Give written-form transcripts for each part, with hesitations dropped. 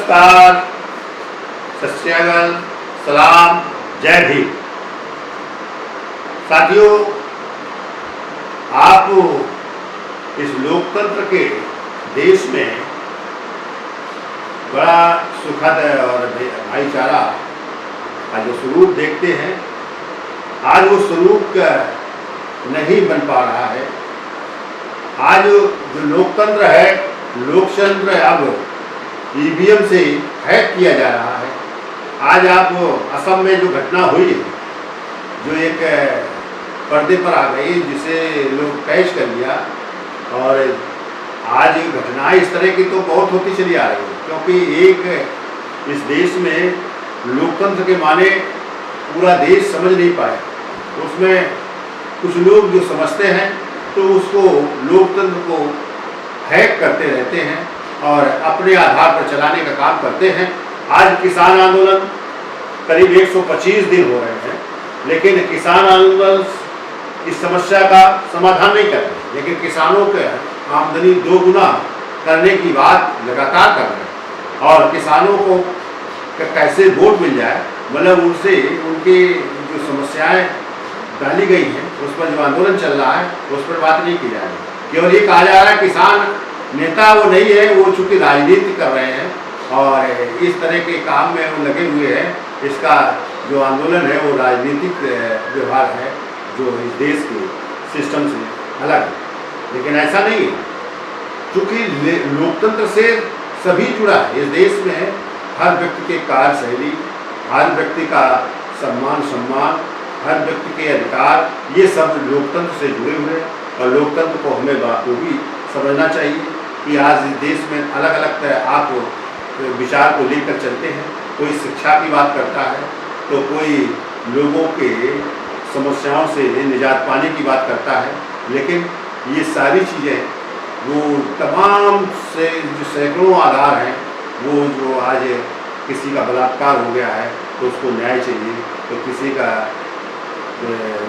नमस्कार, सत श्री अकाल, सलाम, जय भीम। साथियों, आप इस लोकतंत्र के देश में बड़ा सुखद और भाईचारा का जो स्वरूप देखते हैं, आज वो स्वरूप नहीं बन पा रहा है। आज जो लोकतंत्र है, लोकतंत्र अब ईवीएम से हैक किया जा रहा है। आज आप असम में जो घटना हुई है, जो एक पर्दे पर आ गई, जिसे लोग कैच कर लिया, और आज घटनाएं इस तरह की तो बहुत होती चली आ रही है, क्योंकि एक इस देश में लोकतंत्र के माने पूरा देश समझ नहीं पाए। उसमें कुछ लोग जो समझते हैं तो उसको लोकतंत्र को हैक करते रहते हैं और अपने आधार पर चलाने का काम करते हैं। आज किसान आंदोलन करीब 125 दिन हो रहे हैं, लेकिन किसान आंदोलन इस समस्या का समाधान नहीं कर रहे, लेकिन किसानों के आमदनी दोगुना करने की बात लगातार कर रहे हैं। और किसानों को कैसे वोट मिल जाए, मतलब उनसे उनकी जो समस्याएं डाली गई हैं, उस पर जो आंदोलन चल रहा है, उस पर बात नहीं की जा रही। केवल ये कहा जा रहा है किसान नेता वो नहीं है, वो चूंकि राजनीति कर रहे हैं और इस तरह के काम में वो लगे हुए हैं। इसका जो आंदोलन है वो राजनीतिक व्यवहार है, जो इस देश के सिस्टम से अलग है। लेकिन ऐसा नहीं है, चूँकि लोकतंत्र से सभी जुड़ा है। इस देश में हर व्यक्ति के कार्य शैली, हर व्यक्ति का सम्मान, हर व्यक्ति के अधिकार, ये सब लोकतंत्र से जुड़े हुए हैं। और लोकतंत्र को हमें बखूबी समझना चाहिए कि आज इस देश में अलग अलग आप विचार को लेकर चलते हैं। कोई शिक्षा की बात करता है, तो कोई लोगों के समस्याओं से निजात पाने की बात करता है। लेकिन ये सारी चीज़ें, वो तमाम से जो सैकड़ों आधार हैं, वो जो आज किसी का बलात्कार हो गया है तो उसको न्याय चाहिए, तो किसी का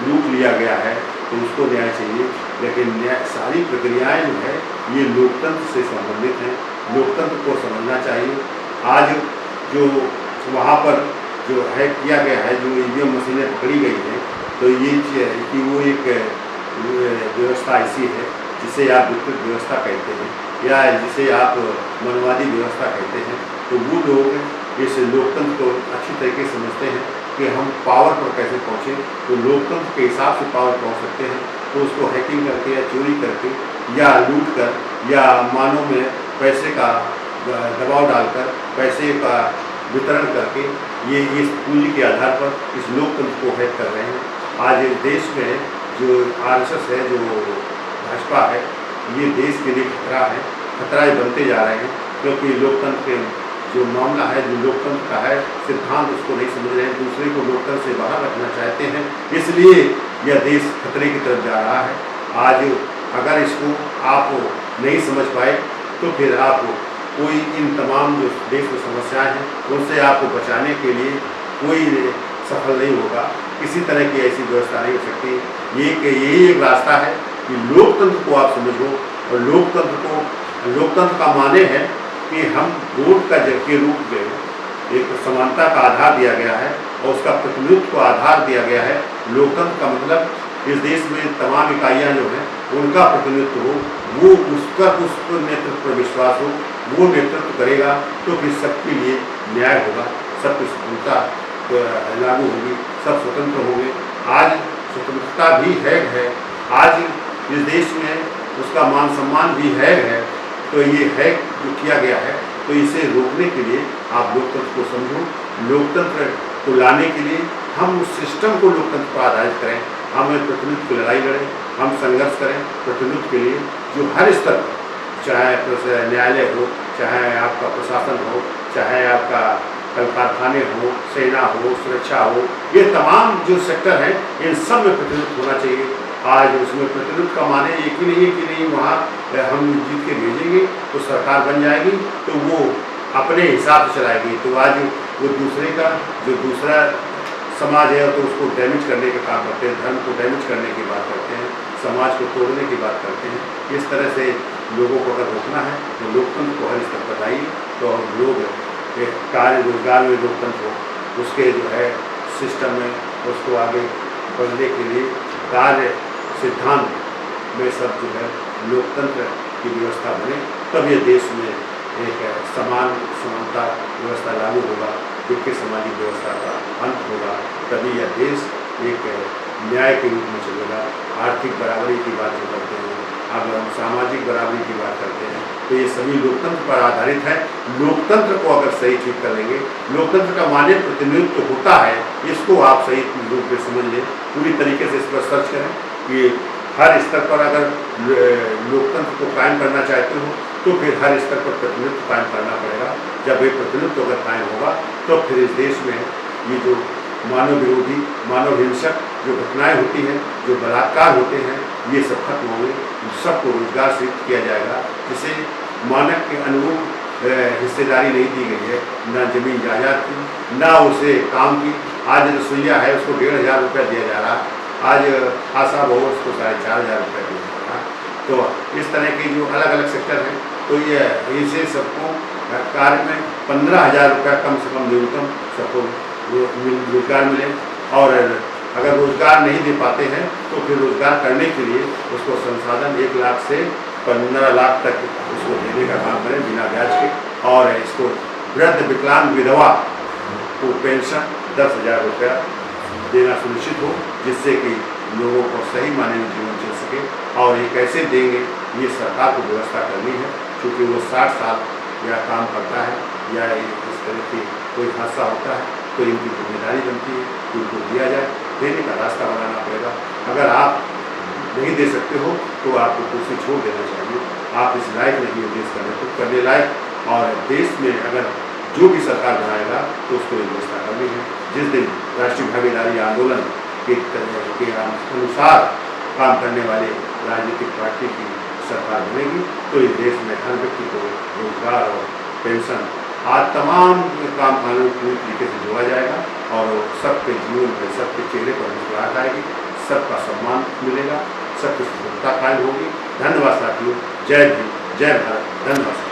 लूट लिया गया है तो उसको न्याय चाहिए। लेकिन सारी प्रक्रियाएं जो है ये लोकतंत्र से संबंधित हैं। लोकतंत्र को समझना चाहिए। आज जो वहाँ पर जो है किया गया है, जो ईवीएम मशीनें पकड़ी गई हैं, तो ये कि वो एक व्यवस्था ऐसी है जिसे आप विकृत व्यवस्था कहते हैं, या जिसे आप मनवादी व्यवस्था कहते हैं। तो वो लोग इस लोकतंत्र को अच्छी तरीके से समझते हैं कि हम पावर पर कैसे पहुँचे। तो लोकतंत्र के हिसाब से पावर पहुँच सकते हैं, तो उसको हैकिंग करके या चोरी करके या लूट कर या मानों में पैसे का दबाव डालकर, पैसे का वितरण करके, ये इस पूंजी के आधार पर इस लोकतंत्र को हैक कर रहे हैं। आज इस देश में जो आरएसएस है, जो भाजपा है, ये देश के लिए खतरा है। खतरा बनते जा रहे हैं, क्योंकि लोकतंत्र के जो मामला है, जो लोकतंत्र का है सिद्धांत, उसको नहीं समझ रहे हैं, दूसरे को लोकतंत्र से बाहर रखना चाहते हैं। इसलिए यह देश खतरे की तरफ जा रहा है। आज अगर इसको आप नहीं समझ पाए, तो फिर आप कोई इन तमाम जो देश में समस्याएं हैं, उनसे आपको बचाने के लिए कोई सफल नहीं होगा। किसी तरह की ऐसी व्यवस्था नहीं हो सकती। यही एक रास्ता है कि लोकतंत्र को आप समझो। और लोकतंत्र का माने है कि हम वोट का के रूप में एक समानता का आधार दिया गया है और उसका प्रतिनिधित्व को आधार दिया गया है। लोकतंत्र का मतलब इस देश में तमाम इकाइयाँ जो हैं उनका प्रतिनिधित्व हो, वो उस नेतृत्व पर विश्वास हो, वो नेतृत्व करेगा तो फिर सबके लिए न्याय होगा, सबकी स्वतंत्रता लागू होगी, सब स्वतंत्र होंगे। आज स्वतंत्रता भी है। आज इस देश में उसका मान सम्मान भी है। तो ये हैक जो किया गया है, तो इसे रोकने के लिए आप लोकतंत्र को समझो। लोकतंत्र को लाने के लिए हम उस सिस्टम को लोकतंत्र पर आधारित करें। हम प्रतिनिधित्व की लड़ाई लड़ें, हम संघर्ष करें प्रतिनिधित्व के लिए, जो हर स्तर पर, चाहे न्यायालय हो, चाहे आपका प्रशासन हो, चाहे आपका कल कारखाने हो, सेना हो, सुरक्षा हो, ये तमाम जो सेक्टर हैं, इन सब में प्रतिनिधित्व होना चाहिए। आज उसमें प्रतिनिधित्व का माने एक ही नहीं है कि नहीं वहाँ हम जीत के भेजेंगे तो सरकार बन जाएगी, तो वो अपने हिसाब से चलाएगी। तो आज वो दूसरे का जो दूसरा समाज है तो उसको डैमेज करने का काम करते हैं, धर्म को डैमेज करने की बात करते हैं, समाज को तोड़ने की बात करते हैं। इस तरह से लोगों को अगर रोकना है तो लोकतंत्र को हर स्तर पर लाइए, तो लोग कार्य रोजगार में लोकतंत्र हो, उसके जो है सिस्टम में उसको आगे बढ़ने के लिए कार्य सिद्धांत में सब जो है लोकतंत्र की व्यवस्था बने, तब ये देश में एक समानता व्यवस्था लागू होगा, वित्तीय सामाजिक व्यवस्था का अंत होगा, तभी यह देश एक न्याय के रूप में चलेगा। आर्थिक बराबरी की बात जो करते हैं, अब हम सामाजिक बराबरी की बात करते हैं, तो ये सभी लोकतंत्र पर आधारित है। लोकतंत्र को अगर सही ठीक कर लेंगे, लोकतंत्र का माने प्रतिनिधित्व तो होता है, इसको आप सही रूप में समझ लें, पूरी तरीके से इस पर सर्च करें कि हर स्तर पर अगर लोकतंत्र को कायम करना चाहते हो तो फिर हर स्तर पर प्रतिनिधित्व कायम करना पड़ेगा। जब ये प्रतिनिधित्व अगर कायम होगा तो फिर इस देश में ये जो मानव विरोधी, मानव हिंसक जो घटनाएं होती हैं, जो बलात्कार होते हैं, ये सब खत्म होंगे, सबको रोजगार सृजित किया जाएगा, जिसे मानक के अनुरूप हिस्सेदारी नहीं दी गई है, ना जमीन जायदाद की, ना उसे काम की। आज रसोईया है, उसको 1500 रुपया दिया जा रहा, आज खासा बहुत उसको 4500 रुपया दिया जा रहा। तो इस तरह के जो अलग अलग सेक्टर हैं, तो ये इसे सबको कार्य में 15,000 रुपया कम से कम न्यूनतम सबको रोजगार मिले, और अगर रोजगार नहीं दे पाते हैं तो फिर रोजगार करने के लिए उसको संसाधन 1 लाख से 15 लाख तक उसको देने का काम करें बिना ब्याज के, और इसको वृद्ध विकलांग विधवा को पेंशन 10,000 रुपया देना सुनिश्चित हो, जिससे कि लोगों को सही मायने में जीवन चल सके। और ये कैसे देंगे, ये सरकार को व्यवस्था करनी है, क्योंकि वो 60 साल या काम करता है या इस तरह की कोई हादसा होता है तो इनकी जिम्मेदारी बनती है कि उनको दिया जाए, देने का रास्ता बनाना पड़ेगा। अगर आप नहीं दे सकते हो तो आपको कुर्सी छोड़ देना चाहिए, आप इस लायक नहीं हो देश का नेतृत्व करने लायक, और देश में अगर जो भी सरकार बनाएगा तो उसको व्यवस्था करनी है। जिस दिन राष्ट्रीय भागीदारी आंदोलन के अनुसार काम करने वाले राजनीतिक पार्टी की सरकार बनेगी तो इस देश में हर व्यक्ति को रोजगार और पेंशन आज तमाम काम कानून पूरी तरीके से जोड़ा जाएगा, और सबके जीवन में, सबके चेहरे पर मुस्कुराहट आएगी, सबका सम्मान मिलेगा, सबकी सुरक्षा कायम होगी। धन्यवाद साथियों, जय भीम, जय भारत, धन्यवाद।